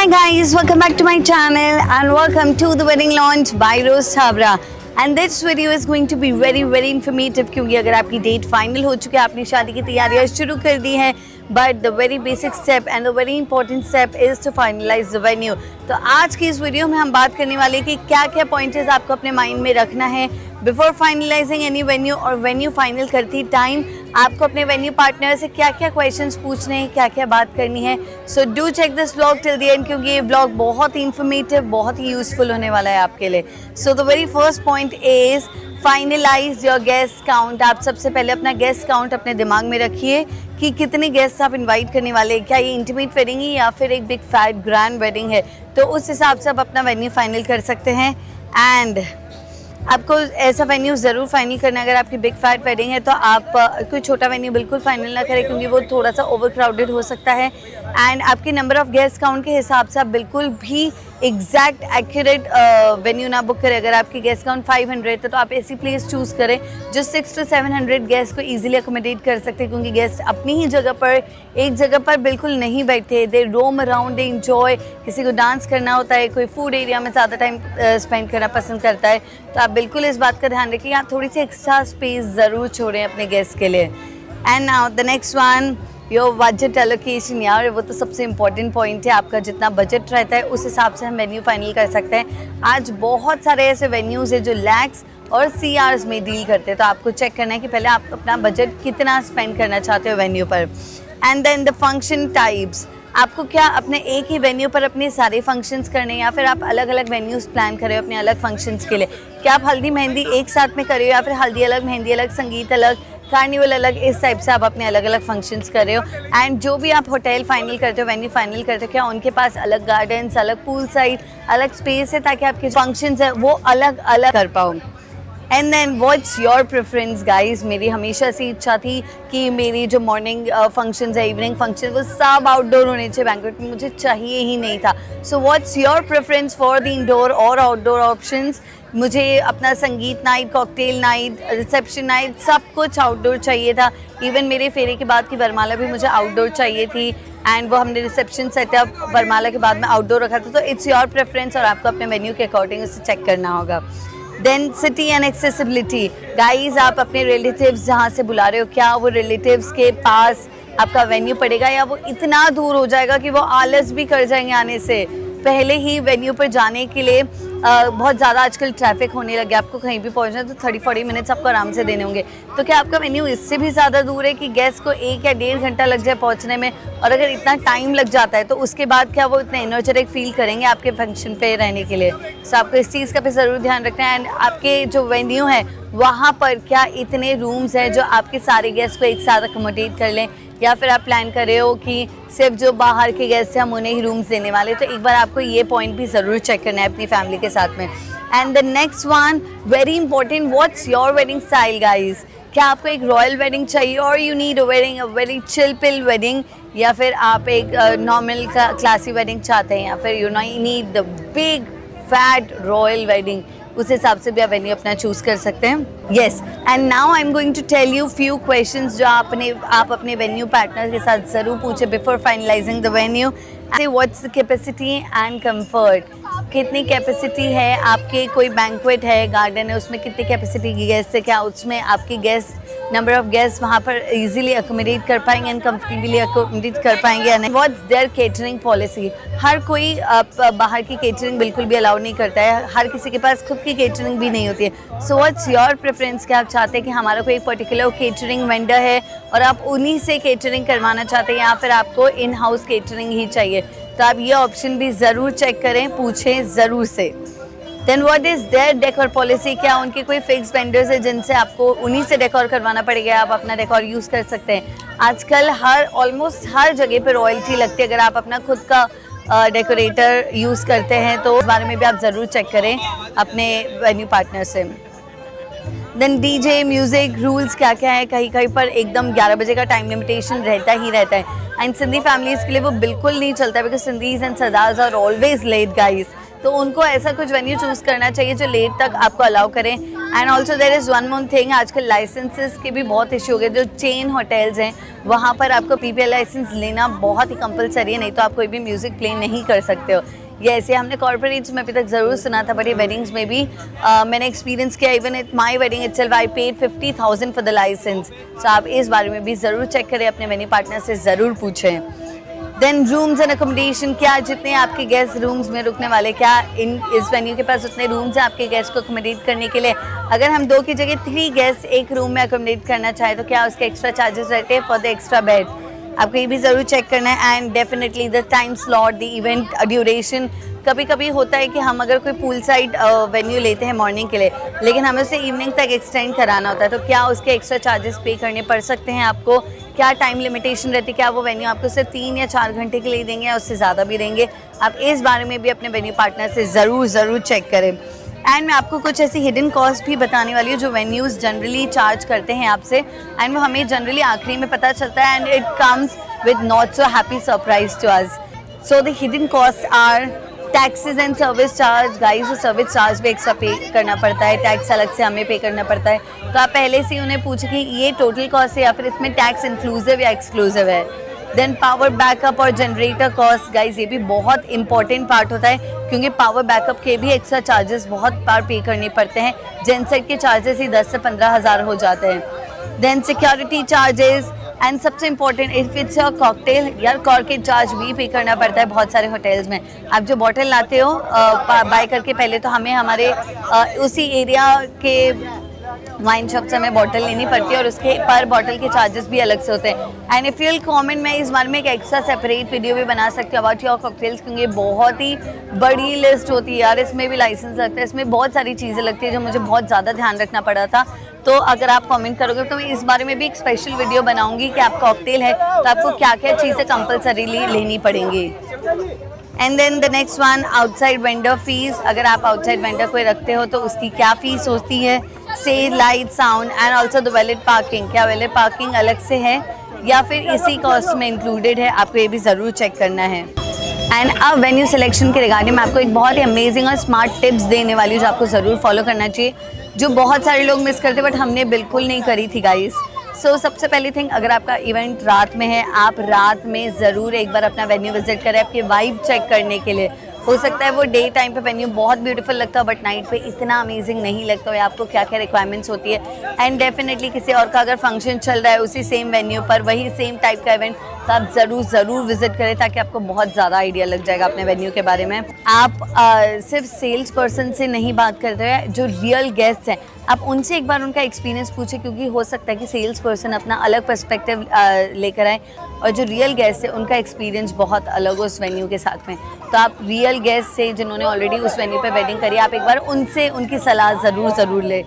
Hi guys, welcome back to my channel and welcome to the wedding launch by Rose Chabra. And this video is going to be very informative क्योंकि अगर आपकी date final हो चुकी है, आपने शादी की तैयारियां शुरू कर दी हैं, but the very basic step and the very important step is to finalise the venue. तो आज की इस वीडियो में हम बात करने वाले हैं कि क्या क्या पॉइंट्स आपको अपने माइंड में रखना है बिफोर फाइनलाइजिंग एनी वेन्यू, और वेन्यू फाइनल करती टाइम आपको अपने वेन्यू पार्टनर से क्या क्या क्वेश्चंस पूछने हैं, क्या क्या बात करनी है। So do check this vlog till the end क्योंकि ये व्लॉग बहुत ही इंफॉर्मेटिव, बहुत ही यूजफुल होने वाला है आपके लिए। So the very first point is finalise your guest count. आप सबसे पहले अपना गेस्ट काउंट अपने दिमाग में रखिए कि कितने गेस्ट आप इनवाइट करने वाले हैं। क्या ये इंटीमेट वेडिंग है या फिर एक बिग फैट ग्रैंड वेडिंग है, तो उस हिसाब से आप अपना वेन्यू फाइनल कर सकते हैं। एंड आपको ऐसा वेन्यू ज़रूर फाइनल करना है। अगर आपकी बिग फैट वेडिंग है तो आप कोई छोटा वेन्यू बिल्कुल फाइनल ना करें क्योंकि वो थोड़ा सा ओवर क्राउडेड हो सकता है। एंड आपके नंबर ऑफ़ गेस्ट काउंट के हिसाब से आप बिल्कुल भी एग्जैक्ट एक्यूरेट वेन्यू ना बुक करें। अगर आपकी गेस्ट काउंट 500 है तो आप ऐसी प्लेस चूज़ करें जो 600 to 700 गेस्ट को ईजिली अकोमोडेट कर सकते हैं, क्योंकि गेस्ट अपनी ही जगह पर एक जगह पर बिल्कुल नहीं बैठते। दे रोम अराउंड, दे इंजॉय। किसी को डांस करना होता है, कोई फूड एरिया में ज़्यादा टाइम स्पेंड करना पसंद करता है, तो आप बिल्कुल इस बात का ध्यान रखें आप थोड़ी सी एक्स्ट्रा स्पेस ज़रूर छोड़ें अपने गेस्ट के लिए। And now the next one, your budget allocation. यार वो तो सबसे इंपॉर्टेंट पॉइंट है। आपका जितना बजट रहता है उस हिसाब से हम वेन्यू फाइनल कर सकते हैं। आज बहुत सारे ऐसे वेन्यूज़ हैं जो लैक्स और CRs में डील करते हैं, तो आपको चेक करना है कि पहले आप अपना बजट कितना स्पेंड करना चाहते हो वेन्यू पर। And then the function types. आपको क्या अपने एक ही वेन्यू पर अपने सारे फंक्शंस करने हैं या फिर आप अलग अलग वेन्यूज़ प्लान कर रहे हो अपने अलग फंक्शंस के लिए। क्या आप हल्दी मेहंदी एक साथ में कर रहे हो या फिर हल्दी अलग, मेहंदी अलग, संगीत अलग, कार्निवल अलग, इस टाइप से आप अपने अलग अलग फंक्शंस कर रहे हो। एंड जो भी आप होटल फाइनल करते हो, वेन्यू फाइनल करते हो, क्या उनके पास अलग गार्डन्स, अलग पूल साइड, अलग स्पेस है ताकि आपके फंक्शंस है वो अलग अलग कर पाओ। And then what's your preference guys. मेरी हमेशा से इच्छा थी कि मेरी जो मॉर्निंग फंक्शंस है, इवनिंग फंक्शन, वो सब आउटडोर होने चाहिए। बैंक्वेट में मुझे चाहिए ही नहीं था। So what's your preference for the indoor और आउटडोर ऑप्शंस। मुझे अपना संगीत night, cocktail night, reception night सब कुछ आउटडोर चाहिए था। इवन मेरे फेरे के बाद की वरमाला भी मुझे आउटडोर चाहिए थी, एंड वो हमने रिसेप्शन सेटअप वरमाला के बाद में आउटडोर रखा था। तो इट्स योर प्रेफरेंस और आपको अपने वेन्यू के अकॉर्डिंग उसे चेक करना होगा। Then city and accessibility. Guys आप अपने रिलेटिव्स जहाँ से बुला रहे हो, क्या वो रिलेटिव्स के पास आपका वेन्यू पड़ेगा या वो इतना दूर हो जाएगा कि वो आलस भी कर जाएंगे आने से। पहले ही वेन्यू पर जाने के लिए बहुत ज़्यादा आजकल ट्रैफिक होने लगे। आपको कहीं भी पहुंचना है तो 30-40 मिनट्स आपको आराम से देने होंगे। तो क्या आपका वेन्यू इससे भी ज़्यादा दूर है कि गेस्ट को 1 या 1.5 घंटा लग जाए पहुंचने में, और अगर इतना टाइम लग जाता है तो उसके बाद क्या वो इतने एनर्जेटिक फील करेंगे आपके फंक्शन पे रहने के लिए। सो आपको इस चीज़ का भी ज़रूर ध्यान रखना है। एंड आपके जो वेन्यू है वहाँ पर क्या इतने रूम्स हैं जो आपके सारे गेस्ट को एक साथ अकोमोडेट कर लें, या फिर आप प्लान कर रहे हो कि सिर्फ जो बाहर के गेस्ट हैं हम उन्हें ही रूम्स देने वाले। तो एक बार आपको ये पॉइंट भी ज़रूर चेक करना है अपनी फैमिली के साथ में। And the next one very important, what's your wedding style guys. क्या आपको एक रॉयल वेडिंग चाहिए और you need a very chill pill wedding, या फिर आप एक नॉर्मल क्लासी वेडिंग चाहते हैं, या फिर you need the big fat royal wedding. उस हिसाब से भी आप वेन्यू अपना चूज़ कर सकते हैं। Yes, and now I am going to tell you few questions जो आप अपने वेन्यू पार्टनर के साथ ज़रूर पूछे before finalising the venue. What's the capacity and comfort. कितनी कैपेसिटी है आपके, कोई बैंक्वेट है, गार्डन है, उसमें कितनी कैपेसिटी की गेस्ट है, क्या उसमें आपके गेस्ट नंबर ऑफ़ गेस्ट वहाँ पर इजीली अकोमोडेट कर पाएंगे एंड कंफर्टेबली अकोमोडेट कर पाएंगे या नहीं। What's there catering policy. हर कोई बाहर की केटरिंग बिल्कुल भी अलाउ नहीं करता है, हर किसी के पास खुद की केटरिंग भी नहीं होती है। So what's your preference. क्या आप चाहते हैं कि हमारा कोई एक पर्टिकुलर केटरिंग वेंडर है और आप उन्हीं से केटरिंग करवाना चाहते हैं, या फिर आपको इन हाउस केटरिंग ही चाहिए, तो आप ये ऑप्शन भी ज़रूर चेक करें, पूछें ज़रूर से। Then what is their decor policy. क्या उनके कोई फिक्स वेंडर्स है जिनसे आपको उन्हीं से डेकोर करवाना पड़ेगा, आप अपना डेकोर यूज़ कर सकते हैं। आजकल ऑलमोस्ट हर जगह पे रॉयल्टी लगती है। अगर आप अपना खुद का डेकोरेटर यूज़ करते हैं तो उस बारे में भी आप ज़रूर चेक करें अपने वेन्यू पार्टनर से। देन DJ म्यूज़िक रूल्स क्या क्या है। कहीं कहीं पर एकदम 11 बजे का टाइम लिमिटेशन रहता ही रहता है, एंड सिंधी फैमिलीज़ के लिए वो बिल्कुल नहीं चलता है, because Sindhis and Sardars are always late guys. तो उनको ऐसा कुछ वेन्यू चूज़ करना चाहिए जो लेट तक आपको अलाउ करें। And also there is one more thing, आजकल लाइसेंसेस के भी बहुत इशू हो गए। जो चेन होटल्स हैं वहाँ पर आपको PPL लाइसेंस लेना बहुत ही कंपलसरी है, नहीं तो आप कोई भी म्यूज़िक प्ले नहीं कर सकते हो। ये ऐसे हमने कॉर्पोरेट्स में अभी तक ज़रूर सुना था, बट ये वेडिंग्स में भी मैंने एक्सपीरियंस किया। Even at my wedding itself I paid 50,000 for the licence. सो आप इस बारे में भी ज़रूर चेक करें, अपने वेन्यू पार्टनर से ज़रूर पूछें। देन रूम्स एंड अकोमोडेशन, क्या जितने आपके गेस्ट रूम्स में रुकने वाले, क्या इस वेन्यू के पास उतने रूम्स हैं आपके गेस्ट को अकोमोडेट करने के लिए? अगर हम 2 की जगह 3 गेस्ट एक रूम में अकोमोडेट करना चाहें तो क्या उसके एक्स्ट्रा चार्जेस रहते हैं फॉर द एक्स्ट्रा बेड? आपको ये भी ज़रूर चेक करना है। And definitely the time slot, the event duration. कभी कभी होता है कि हम अगर कोई पूल साइड वेन्यू लेते हैं मॉर्निंग के लिए, लेकिन हमें उसे इवनिंग तक एक्सटेंड कराना होता है, तो क्या उसके एक्स्ट्रा चार्जेस पे करने पड़ सकते हैं आपको? क्या टाइम लिमिटेशन रहती है? क्या वो वेन्यू आपको सिर्फ 3 या 4 घंटे के लिए देंगे या उससे ज़्यादा भी देंगे? आप इस बारे में भी अपने वेन्यू पार्टनर से ज़रूर चेक करें। एंड मैं आपको कुछ ऐसी हिडन कॉस्ट भी बताने वाली हूँ जो वेन्यूज़ जनरली चार्ज करते हैं आपसे, एंड वो हमें जनरली आखिरी में पता चलता है, and it comes with not so happy surprise to us. So the hidden cost are taxes and service charge. Guys, वो सर्विस चार्ज भी एक्स्ट्रा पे करना पड़ता है, टैक्स अलग से हमें पे करना पड़ता है। तो आप पहले से ही उन्हें पूछें कि ये टोटल कॉस्ट है या फिर इसमें टैक्स इंक्लूसिव या एक्सक्लूसिव है। देन पावर बैकअप और जनरेटर कॉस्ट, गाइस ये भी बहुत इंपॉर्टेंट पार्ट होता है, क्योंकि पावर बैकअप के भी एक्स्ट्रा चार्जेस बहुत बार पे करने पड़ते हैं। जेनसेट के चार्जेस ही 10 से 15 हज़ार हो जाते हैं। देन सिक्योरिटी चार्जेस, एंड सबसे important if it's a cocktail, यार कॉर्केट चार्ज भी पे करना पड़ता है बहुत सारे होटल्स में। आप जो बॉटल लाते हो बाय करके पहले तो हमें हमारे उसी एरिया के वाइन शॉप से हमें बॉटल लेनी पड़ती है, और उसके पर बॉटल के चार्जेस भी अलग से होते हैं। And if you will comment, मैं इस बारे में एक एक्स्ट्रा सेपरेट वीडियो भी बना सकती हूँ अबाउट योर कॉकटेल्स, क्योंकि बहुत ही बड़ी लिस्ट होती है यार। इसमें भी लाइसेंस लगता है, इसमें बहुत सारी चीज़ें लगती है जो मुझे बहुत ज़्यादा ध्यान रखना पड़ा था। तो अगर आप कमेंट करोगे तो मैं इस बारे में भी एक स्पेशल वीडियो बनाऊंगी कि आप कॉकटेल है तो आपको क्या क्या चीज़ें कंपलसरीली लेनी पड़ेंगी। And then the next one, outside vendor fees. अगर आप आउटसाइड वेंडर कोई रखते हो तो उसकी क्या फ़ीस होती है? Stage, light, sound and also the valid parking. क्या वैलिड पार्किंग अलग से है या फिर इसी कॉस्ट में इंक्लूडेड है? आपको ये भी ज़रूर चेक करना है। एंड अब वेन्यू सिलेक्शन के रिगार्डिंग मैं आपको एक बहुत ही अमेजिंग और स्मार्ट टिप्स देने वाली हूँ जो आपको ज़रूर फॉलो करना चाहिए, जो बहुत सारे लोग मिस करते बट हमने बिल्कुल नहीं करी थी गाइस। सो सबसे पहली थिंग, अगर आपका इवेंट रात में है, आप रात में ज़रूर एक बार अपना वेन्यू विजिट करें आपकी वाइब चेक करने के लिए। हो सकता है वो डे टाइम पे वेन्यू बहुत ब्यूटीफुल लगता है बट नाइट पे इतना अमेजिंग नहीं लगता है। आपको क्या क्या रिक्वायरमेंट्स होती है, एंड डेफिनेटली किसी और का अगर फंक्शन चल रहा है उसी सेम वेन्यू पर वही सेम टाइप का इवेंट, तो आप ज़रूर विजिट करें ताकि आपको बहुत ज़्यादा आइडिया लग जाएगा अपने वेन्यू के बारे में। आप सिर्फ सेल्स पर्सन से नहीं बात करते हैं, जो रियल गेस्ट हैं आप उनसे एक बार उनका एक्सपीरियंस पूछें, क्योंकि हो सकता है कि सेल्स पर्सन अपना अलग पर्सपेक्टिव लेकर आए और जो रियल गेस्ट है उनका एक्सपीरियंस बहुत अलग हो उस वेन्यू के साथ में। तो आप रियल गेस्ट से जिन्होंने ऑलरेडी उस वेन्यू पे वेडिंग करी, आप एक बार उनसे उनकी सलाह ज़रूर लें।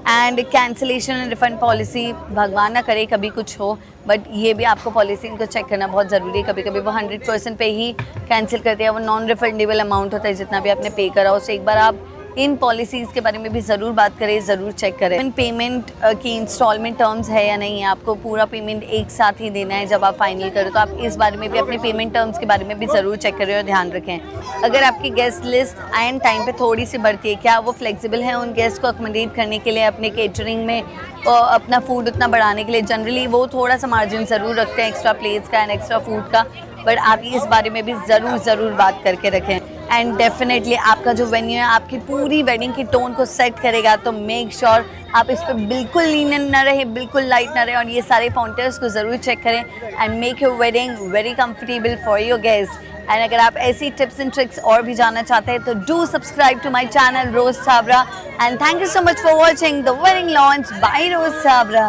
And cancellation and refund policy, भगवान ना करे कभी कुछ हो, बट ये भी आपको पॉलिसी इनको चेक करना बहुत ज़रूरी है। कभी कभी वो 100% पे ही कैंसिल करते हैं, वो नॉन रिफंडेबल अमाउंट होता है जितना भी आपने पे करा, उससे एक बार आप इन पॉलिसीज़ के बारे में भी ज़रूर बात करें, ज़रूर चेक करें। इन पेमेंट की इंस्टॉलमेंट टर्म्स है या नहीं है, आपको पूरा पेमेंट एक साथ ही देना है जब आप फाइनल करें, तो आप इस बारे में भी अपने पेमेंट टर्म्स के बारे में भी ज़रूर चेक करें और ध्यान रखें। अगर आपकी गेस्ट लिस्ट एंड टाइम पे थोड़ी सी बढ़ती है, क्या वो फ्लेक्सिबल है उन गेस्ट को अकोमोडेट करने के लिए अपने केटरिंग में और अपना फूड उतना बढ़ाने के लिए? जनरली वो थोड़ा सा मार्जिन ज़रूर रखते हैं एक्स्ट्रा प्लेट्स का एंड एक्स्ट्रा फूड का, बट आप इस बारे में भी ज़रूर बात करके रखें। एंड डेफिनेटली आपका जो वेन्यू है आपकी पूरी वेडिंग की टोन को सेट करेगा, तो मेक श्योर आप इस पर बिल्कुल लीनियंट ना रहे, बिल्कुल लाइट ना रहे, और ये सारे पॉइंटर्स को ज़रूर चेक करें and make your wedding very comfortable for your guest. And अगर आप ऐसी टिप्स एंड ट्रिक्स और भी जानना चाहते हैं तो do subscribe to my channel Rose Chhabra, and thank you so much for watching the wedding launch by Rose Chhabra.